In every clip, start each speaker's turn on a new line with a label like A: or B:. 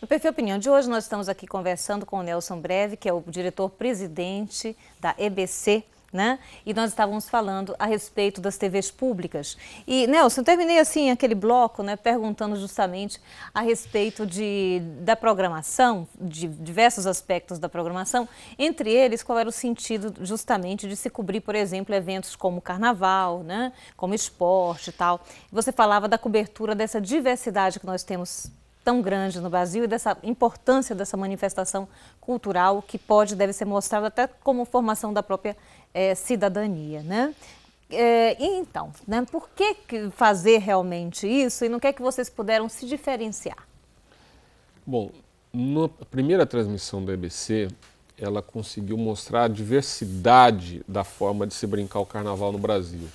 A: No Perfil Opinião de hoje, nós estamos aqui conversando com o Nelson Breve, que é o diretor-presidente da EBC, né? E nós estávamos falando a respeito das TVs públicas. E, Nelson, eu terminei assim aquele bloco, né, perguntando justamente a respeito da programação, de diversos aspectos da programação, entre eles qual era o sentido justamente de se cobrir, por exemplo, eventos como carnaval, né, como esporte e tal. Você falava da cobertura dessa diversidade que nós temos tão grande no Brasil e dessa importância dessa manifestação cultural que deve ser mostrada até como formação da própria cidadania, né? Então, né, por que fazer realmente isso e no que é que vocês puderam se diferenciar?
B: Bom, na primeira transmissão da EBC, ela conseguiu mostrar a diversidade da forma de se brincar o carnaval no Brasil,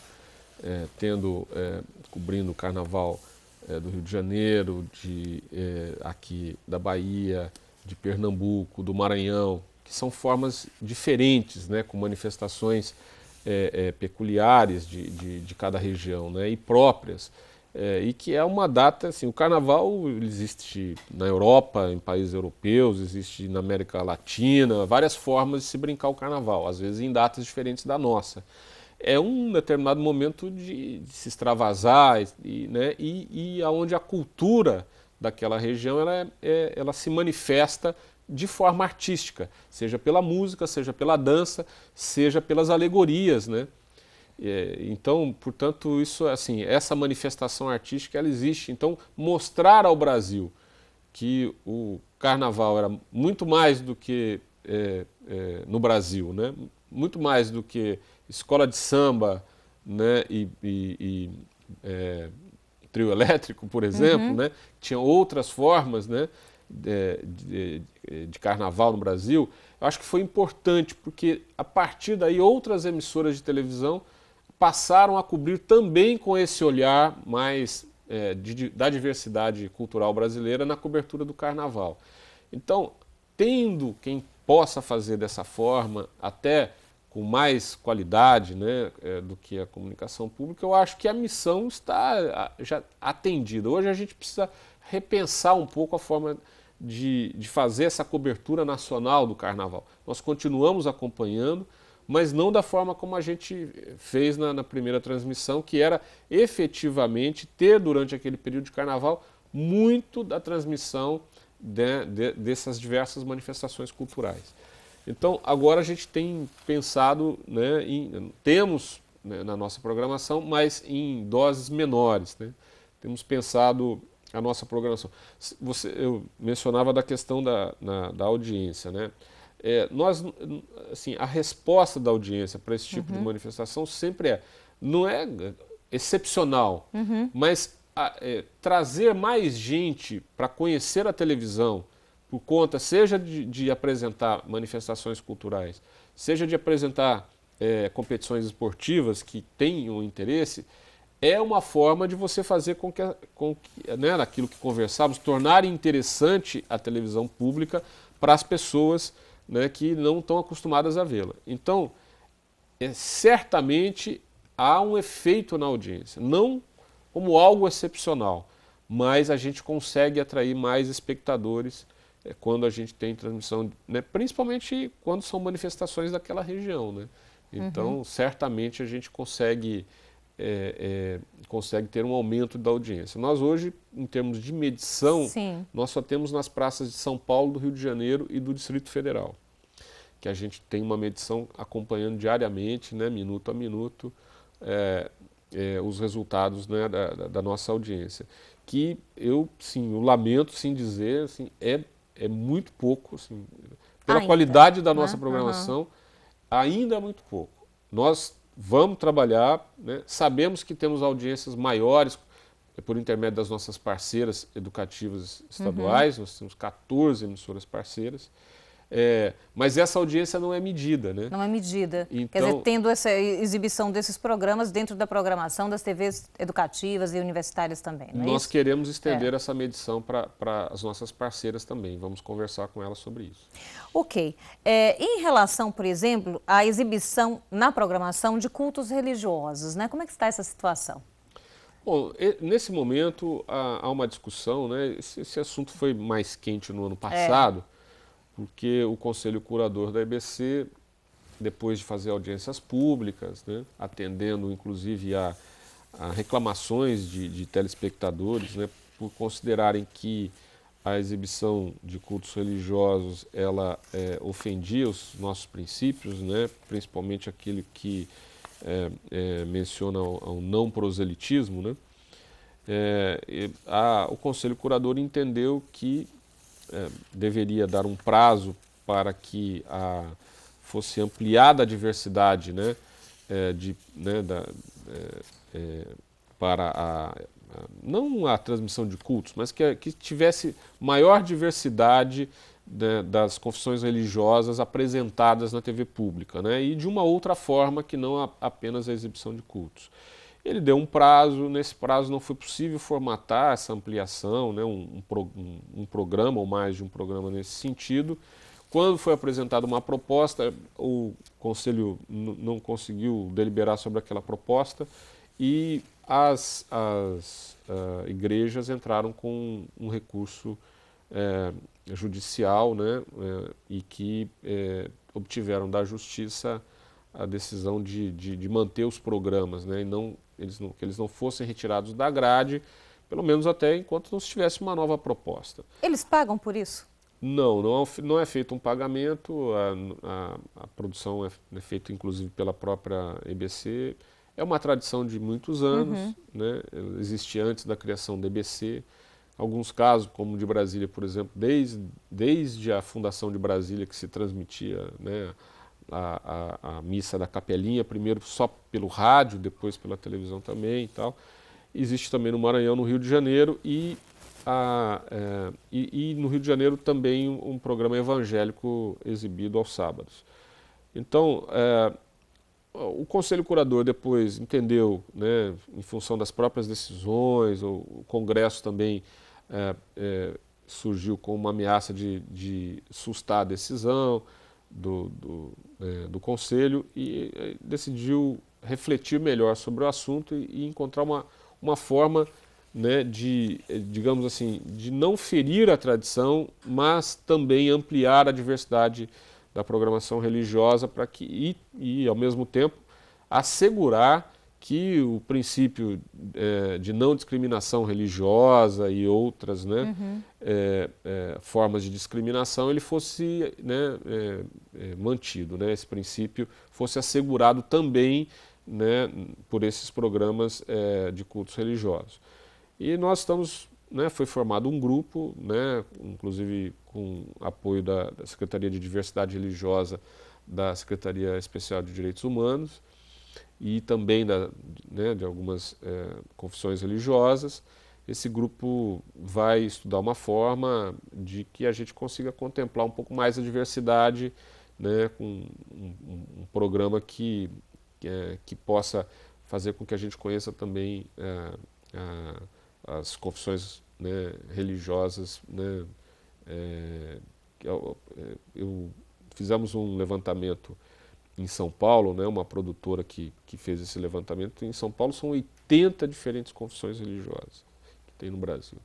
B: cobrindo o carnaval do Rio de Janeiro, aqui da Bahia, de Pernambuco, do Maranhão, que são formas diferentes, né, com manifestações peculiares de cada região, né, e próprias, e que é uma data, assim, o carnaval existe na Europa, em países europeus, existe na América Latina, várias formas de se brincar o carnaval, às vezes em datas diferentes da nossa. É um determinado momento de se extravasar e onde a cultura daquela região ela se manifesta de forma artística, seja pela música, seja pela dança, seja pelas alegorias, né? Então, portanto, isso, assim, essa manifestação artística ela existe. Então, mostrar ao Brasil que o carnaval era muito mais do que no Brasil, né? Muito mais do que escola de samba, né? Trio elétrico, por exemplo, né? Tinha outras formas, né? De carnaval no Brasil. Eu acho que foi importante porque a partir daí outras emissoras de televisão passaram a cobrir também com esse olhar mais da diversidade cultural brasileira na cobertura do carnaval. Então, tendo quem possa fazer dessa forma, até com mais qualidade, né, do que a comunicação pública, eu acho que a missão está já atendida. Hoje a gente precisa repensar um pouco a forma de fazer essa cobertura nacional do carnaval. Nós continuamos acompanhando, mas não da forma como a gente fez na primeira transmissão, que era efetivamente ter durante aquele período de carnaval muito da transmissão dessas diversas manifestações culturais. Então, agora a gente tem pensado, né, temos, né, na nossa programação, mas em doses menores, né? Temos pensado a nossa programação. Eu mencionava da questão da audiência, né? Assim, a resposta da audiência para esse tipo de manifestação sempre não é excepcional, mas trazer mais gente para conhecer a televisão, por conta, seja de apresentar manifestações culturais, seja de apresentar competições esportivas que tenham interesse, é uma forma de você fazer com que né, naquilo que conversávamos, tornar interessante a televisão pública para as pessoas, né, que não estão acostumadas a vê-la. Então, certamente há um efeito na audiência, não como algo excepcional, mas a gente consegue atrair mais espectadores quando a gente tem transmissão, né, principalmente quando são manifestações daquela região, né? Então, certamente a gente consegue ter um aumento da audiência. Nós hoje, em termos de medição, sim, nós só temos nas praças de São Paulo, do Rio de Janeiro e do Distrito Federal, que a gente tem uma medição acompanhando diariamente, né, minuto a minuto, os resultados, né, da nossa audiência. Que eu lamento, sim, dizer, assim, é muito pouco, assim, pela ainda, qualidade da nossa programação, ainda é muito pouco. Nós vamos trabalhar, né, sabemos que temos audiências maiores por intermédio das nossas parceiras educativas estaduais, nós temos 14 emissoras parceiras, mas essa audiência não é medida, né?
A: Não é medida.
B: Então,
A: quer dizer, tendo essa exibição desses programas dentro da programação das TVs educativas e universitárias também, não é
B: nós
A: isso?
B: queremos estender essa medição para as nossas parceiras também. Vamos conversar com elas sobre isso.
A: Ok. Em relação, por exemplo, à exibição na programação de cultos religiosos, né? Como é que está essa situação?
B: Bom, nesse momento há uma discussão, né? Esse assunto foi mais quente no ano passado, porque o Conselho Curador da EBC, depois de fazer audiências públicas, né, atendendo inclusive a reclamações de telespectadores, né, por considerarem que a exibição de cultos religiosos ela ofendia os nossos princípios, né, principalmente aquele que menciona o não proselitismo, né, o Conselho Curador entendeu que deveria dar um prazo para que fosse ampliada a diversidade, né, para não a transmissão de cultos, mas que tivesse maior diversidade, né, das confissões religiosas apresentadas na TV pública, né, e de uma outra forma que não apenas a exibição de cultos. Ele deu um prazo, nesse prazo não foi possível formatar essa ampliação, né, um programa ou mais de um programa nesse sentido. Quando foi apresentada uma proposta, o Conselho não conseguiu deliberar sobre aquela proposta e as igrejas entraram com um recurso judicial, né, e que obtiveram da Justiça a decisão de manter os programas, né, que eles não fossem retirados da grade, pelo menos até enquanto não se tivesse uma nova proposta.
A: Eles pagam por isso?
B: Não é feito um pagamento, a produção é feita inclusive pela própria EBC. É uma tradição de muitos anos, né? Existe antes da criação da EBC. Alguns casos, como o de Brasília, por exemplo, desde a fundação de Brasília, que se transmitia, né, a missa da Capelinha, primeiro só pelo rádio, depois pela televisão também e tal. Existe também no Maranhão, no Rio de Janeiro, e no Rio de Janeiro também um programa evangélico exibido aos sábados. Então, o Conselho Curador depois entendeu, né, em função das próprias decisões, o Congresso também surgiu com uma ameaça de sustar a decisão do Conselho e decidiu refletir melhor sobre o assunto e encontrar uma forma, né, digamos assim, de não ferir a tradição, mas também ampliar a diversidade da programação religiosa para que e ao mesmo tempo assegurar que o princípio de não discriminação religiosa e outras, né, formas de discriminação ele fosse, né, mantido, né, esse princípio fosse assegurado também, né, por esses programas de cultos religiosos. E nós estamos, né, foi formado um grupo, né, inclusive com apoio da Secretaria de Diversidade Religiosa da Secretaria Especial de Direitos Humanos e também né, de algumas confissões religiosas. Esse grupo vai estudar uma forma de que a gente consiga contemplar um pouco mais a diversidade, né, com um programa que possa fazer com que a gente conheça também as confissões, né, religiosas, né, fizemos um levantamento em São Paulo, né, uma produtora que fez esse levantamento. Em São Paulo são 80 diferentes confissões religiosas que tem no Brasil.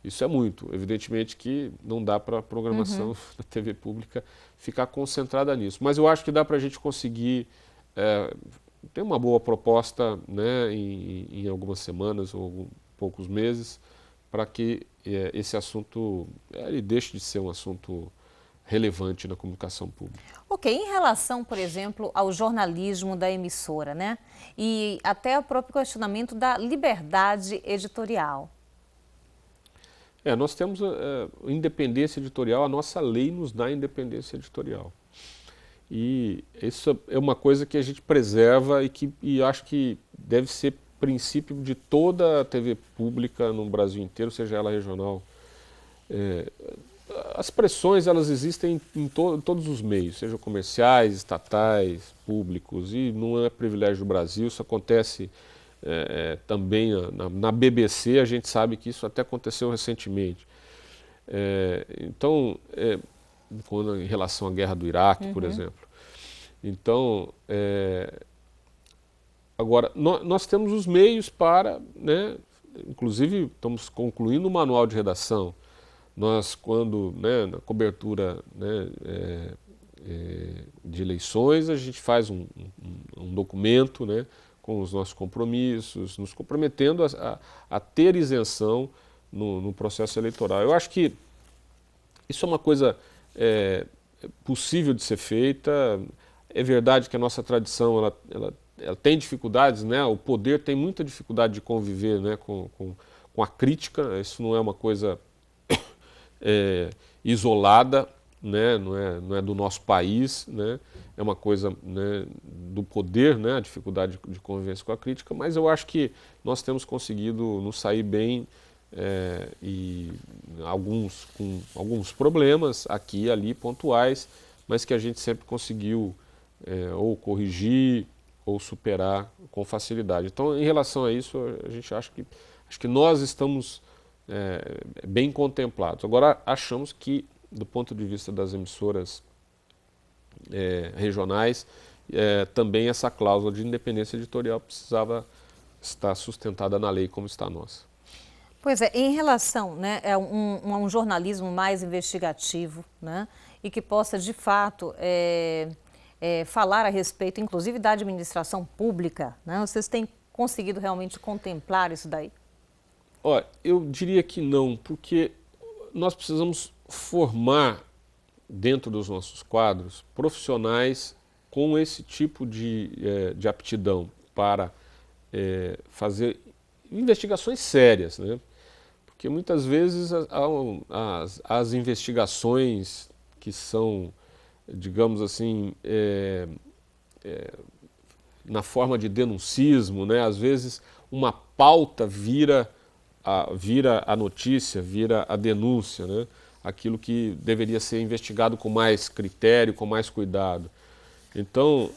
B: Isso é muito. Evidentemente que não dá para a programação da TV pública ficar concentrada nisso. Mas eu acho que dá para a gente conseguir ter uma boa proposta, né, em algumas semanas ou poucos meses, para que esse assunto ele deixe de ser um assunto relevante na comunicação pública.
A: Ok, em relação, por exemplo, ao jornalismo da emissora, né? E até o próprio questionamento da liberdade editorial.
B: Nós temos independência editorial, a nossa lei nos dá independência editorial. E isso é uma coisa que a gente preserva e acho que deve ser princípio de toda a TV pública no Brasil inteiro, seja ela regional. As pressões elas existem em todos os meios, sejam comerciais, estatais, públicos, e não é privilégio do Brasil, isso acontece também na BBC, a gente sabe que isso até aconteceu recentemente. Então, em relação à guerra do Iraque, por exemplo. Então, Agora, nós temos os meios para, né, inclusive estamos concluindo o manual de redação. Nós, quando, né, na cobertura, né, de eleições, a gente faz um documento, né, com os nossos compromissos, nos comprometendo a ter isenção no processo eleitoral. Eu acho que isso é uma coisa possível de ser feita. É verdade que a nossa tradição ela tem dificuldades, né? O poder tem muita dificuldade de conviver, né, com a crítica. Isso não é uma coisa isolada, né? Não é do nosso país, né? É uma coisa, né, do poder, né? A dificuldade de convivência com a crítica, mas eu acho que nós temos conseguido nos sair bem, e com alguns problemas aqui e ali pontuais, mas que a gente sempre conseguiu ou corrigir ou superar com facilidade. Então, em relação a isso, a gente acho que nós estamos bem contemplados. Agora, achamos que, do ponto de vista das emissoras regionais, também essa cláusula de independência editorial precisava estar sustentada na lei como está a nossa.
A: Pois é, em relação, né, a um jornalismo mais investigativo, né, e que possa, de fato, falar a respeito, inclusive, da administração pública, né? Vocês têm conseguido realmente contemplar isso daí?
B: Olha, eu diria que não, porque nós precisamos formar dentro dos nossos quadros profissionais com esse tipo de aptidão para fazer investigações sérias, né? Porque muitas vezes as investigações que são, digamos assim, na forma de denuncismo, né? Às vezes uma pauta vira a notícia, vira a denúncia, né? Aquilo que deveria ser investigado com mais critério, com mais cuidado. Então,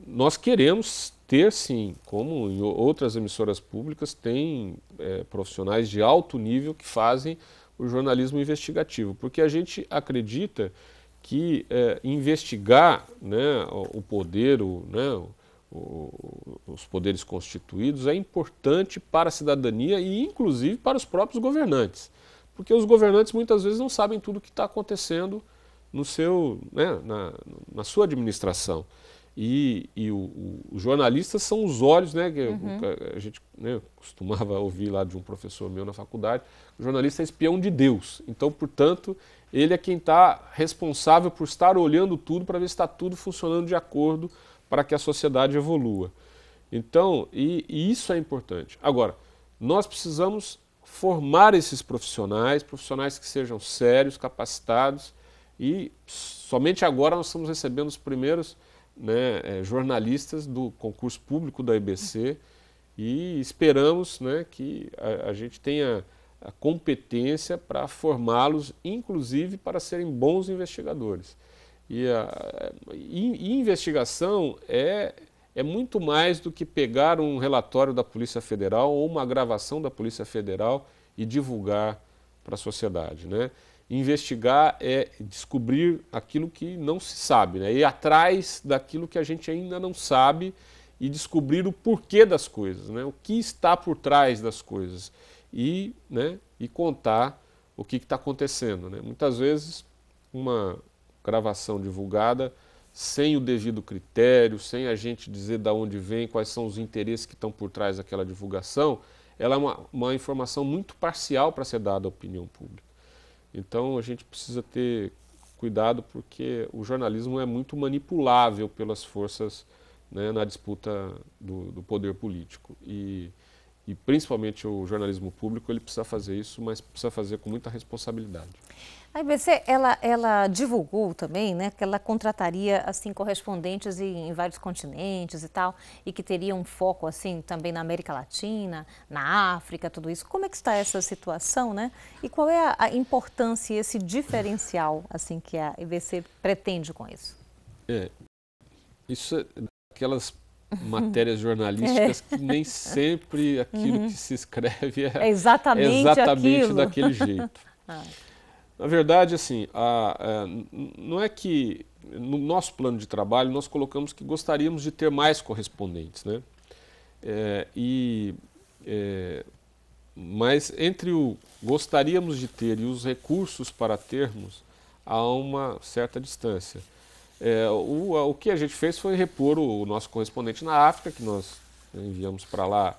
B: nós queremos ter, sim, como em outras emissoras públicas, tem profissionais de alto nível que fazem o jornalismo investigativo, porque a gente acredita que investigar, né, o poder, os poderes constituídos é importante para a cidadania e, inclusive, para os próprios governantes, porque os governantes muitas vezes não sabem tudo o que está acontecendo no seu, né, na sua administração. E os jornalistas são os olhos, né, que a gente, né, costumava ouvir lá de um professor meu na faculdade, o jornalista é espião de Deus. Então, portanto, ele é quem está responsável por estar olhando tudo para ver se está tudo funcionando de acordo para que a sociedade evolua. Então, e isso é importante. Agora, nós precisamos formar esses profissionais que sejam sérios, capacitados, e somente agora nós estamos recebendo os primeiros, né, jornalistas do concurso público da EBC e esperamos, né, que a gente tenha a competência para formá-los, inclusive para serem bons investigadores. E investigação é muito mais do que pegar um relatório da Polícia Federal ou uma gravação da Polícia Federal e divulgar para a sociedade, né? Investigar é descobrir aquilo que não se sabe, né? Ir atrás daquilo que a gente ainda não sabe e descobrir o porquê das coisas, né? O que está por trás das coisas e, né, e contar o que está acontecendo, né? Muitas vezes uma gravação divulgada sem o devido critério, sem a gente dizer de onde vem, quais são os interesses que estão por trás daquela divulgação, ela é uma informação muito parcial para ser dada à opinião pública. Então a gente precisa ter cuidado porque o jornalismo é muito manipulável pelas forças, né, na disputa do poder político. E principalmente o jornalismo público, ele precisa fazer isso, mas precisa fazer com muita responsabilidade.
A: A IBC, ela divulgou também, né, que ela contrataria assim, correspondentes em vários continentes e tal, e que teria um foco assim, também na América Latina, na África, tudo isso. Como é que está essa situação, né? E qual é a importância e esse diferencial assim, que a IBC pretende com isso?
B: Isso é aquelas matérias jornalísticas que nem sempre aquilo que se escreve é exatamente daquele jeito. Na verdade, assim, não é que no nosso plano de trabalho, nós colocamos que gostaríamos de ter mais correspondentes, né? Mas entre o gostaríamos de ter e os recursos para termos, há uma certa distância. O que a gente fez foi repor o nosso correspondente na África, que nós enviamos para lá,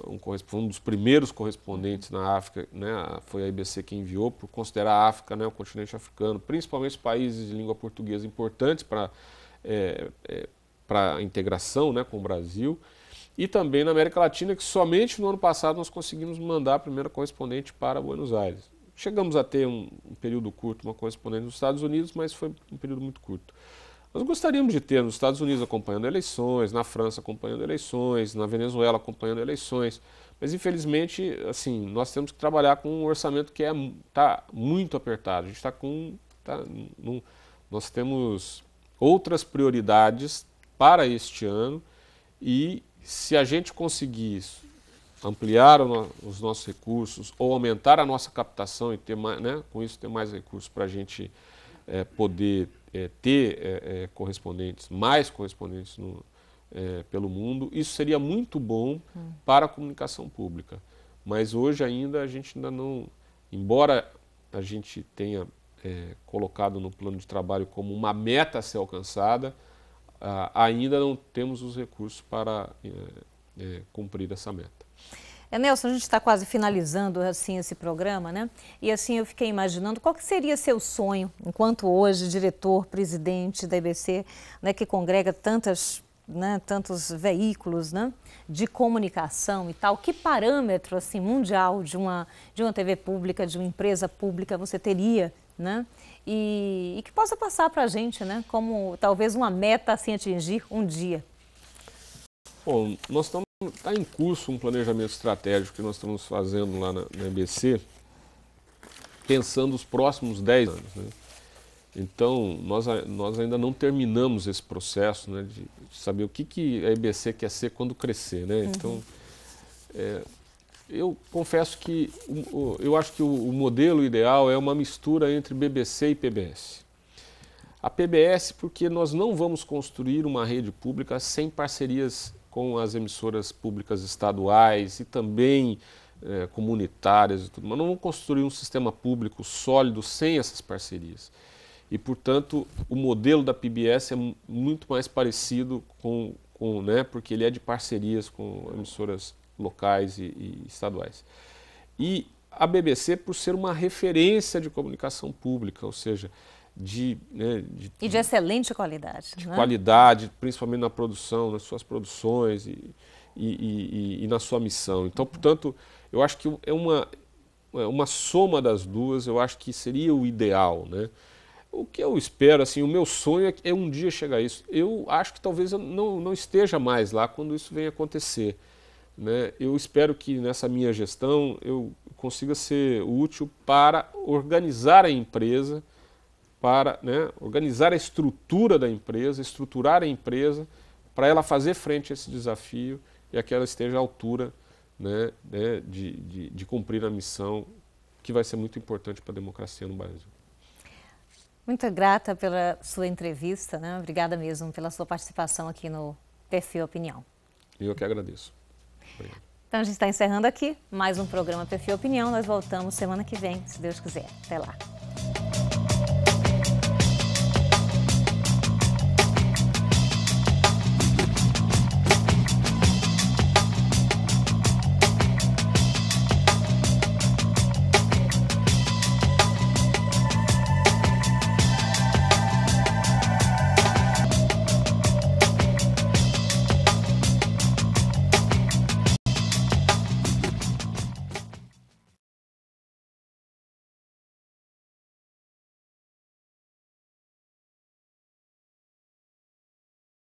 B: um dos primeiros correspondentes na África, né, foi a EBC que enviou, por considerar a África, né, o continente africano, principalmente os países de língua portuguesa importantes para a integração, né, com o Brasil, e também na América Latina, que somente no ano passado nós conseguimos mandar a primeira correspondente para Buenos Aires. Chegamos a ter um período curto, uma correspondente nos Estados Unidos, mas foi um período muito curto. Nós gostaríamos de ter nos Estados Unidos acompanhando eleições, na França acompanhando eleições, na Venezuela acompanhando eleições, mas infelizmente, assim, nós temos que trabalhar com um orçamento que está muito apertado. A gente nós temos outras prioridades para este ano e se a gente conseguir ampliar os nossos recursos ou aumentar a nossa captação e ter mais, né, com isso ter mais recursos para a gente poder ter mais correspondentes pelo mundo, isso seria muito bom para a comunicação pública. Mas hoje ainda a gente ainda não, embora a gente tenha colocado no plano de trabalho como uma meta a ser alcançada, ainda não temos os recursos para cumprir essa meta.
A: Nelson, a gente está quase finalizando assim esse programa, né? E assim eu fiquei imaginando qual que seria seu sonho, enquanto hoje diretor, presidente da EBC, né, que congrega tantos veículos, né, de comunicação e tal. Que parâmetro assim mundial de uma TV pública, de uma empresa pública você teria, né? E que possa passar para a gente, né, como talvez uma meta a se atingir um dia.
B: Bom, está em curso um planejamento estratégico que nós estamos fazendo lá na EBC, pensando os próximos 10 anos. Né? Então, nós ainda não terminamos esse processo, né, de saber o que a EBC quer ser quando crescer. Né? Então, eu confesso que eu acho que o modelo ideal é uma mistura entre BBC e PBS. A PBS porque nós não vamos construir uma rede pública sem parcerias com as emissoras públicas estaduais e também comunitárias e tudo, mas não vamos construir um sistema público sólido sem essas parcerias. E, portanto, o modelo da PBS é muito mais parecido né, porque ele é de parcerias com emissoras locais e estaduais. E a BBC por ser uma referência de comunicação pública, ou seja, de
A: excelente qualidade.
B: De qualidade, principalmente na produção, nas suas produções e na sua missão. Então, portanto, eu acho que é uma soma das duas, eu acho que seria o ideal. Né? O que eu espero, assim, o meu sonho é um dia chegar a isso. Eu acho que talvez eu não esteja mais lá quando isso venha acontecer. Né? Eu espero que nessa minha gestão eu consiga ser útil para organizar a empresa, para, né, organizar a estrutura da empresa, estruturar a empresa para ela fazer frente a esse desafio e a que ela esteja à altura, né, de cumprir a missão que vai ser muito importante para a democracia no Brasil.
A: Muito grata pela sua entrevista, né? Obrigada mesmo pela sua participação aqui no Perfil Opinião.
B: Eu que agradeço. Obrigado.
A: Então a gente está encerrando aqui mais um programa Perfil Opinião. Nós voltamos semana que vem, se Deus quiser. Até lá.